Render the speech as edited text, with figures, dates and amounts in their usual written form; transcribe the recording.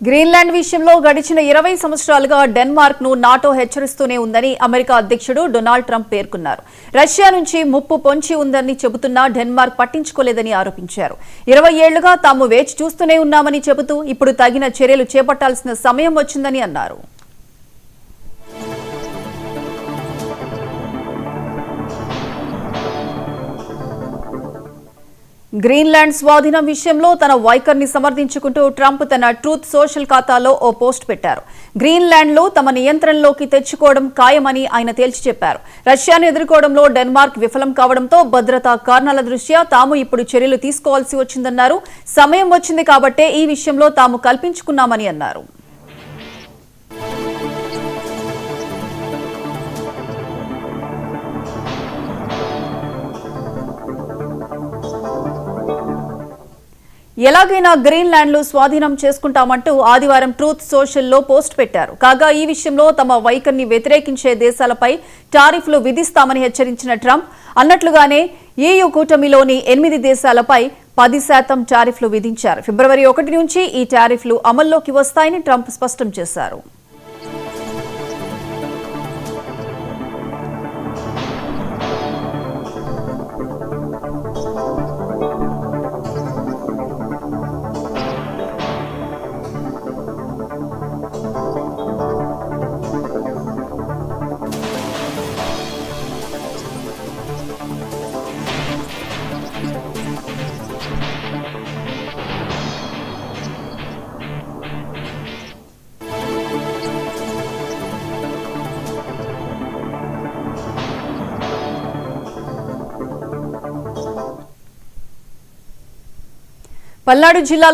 Greenland విషయంలో గడిచిన 20 సంవత్సరాలుగా డెన్మార్క్ ను నాటో హెచ్చరిస్తూనే ఉందని అమెరికా అధ్యక్షుడు డొనాల్డ్ ట్రంప్ పేర్కొన్నారు. రష్యా నుంచి ముప్పు పొంచి ఉందని చెబుతున్నా డెన్మార్క్ పట్టించుకోలేదని ఆరోపించారు. 20 ఏళ్లుగా తాము వేచి చూస్తూనే ఉన్నామని చెబుతూ ఇప్పుడు తగిన చర్యలు చేపట్టాల్సిన సమయం వచ్చిందని అన్నారు. గ్రీన్లాండ్ స్వాధీనం విషయంలో తన వైఖరిని సమర్థించుకుంటూ ట్రంప్ తన ట్రూత్ సోషల్ ఖాతాలో ఓ పోస్ట్ పెట్టారు. గ్రీన్లాండ్ లో తమ నియంత్రణలోకి తెచ్చుకోవడం ఖాయమని ఆయన తేల్చి చెప్పారు. రష్యాను ఎదుర్కోవడంలో డెన్మార్క్ విఫలం కావడంతో భద్రతా కారణాల దృష్ట్యా తాము ఇప్పుడు చర్యలు తీసుకోవాల్సి వచ్చిందన్నారు. సమయం వచ్చింది కాబట్టే ఈ విషయంలో తాము కల్పించుకున్నామని అన్నారు. ఎలాగైనా గ్రీన్లాండ్ లో స్వాధీనం చేసుకుంటామంటూ ఆదివారం ట్రూత్ సోషల్లో పోస్ట్ పెట్టారు. కాగా ఈ విషయంలో తమ వైఖరిని వ్యతిరేకించే దేశాలపై టారిఫ్లు విధిస్తామని హెచ్చరించిన ట్రంప్ అన్నట్లుగానే EU కూటమిలోని 8 దేశాలపై 10% టారిఫ్లు విధించారు. ఫిబ్రవరి 1 నుంచి ఈ టారిఫ్లు అమల్లోకి వస్తాయని ట్రంప్ స్పష్టం చేశారు. పల్నాడు జిల్లా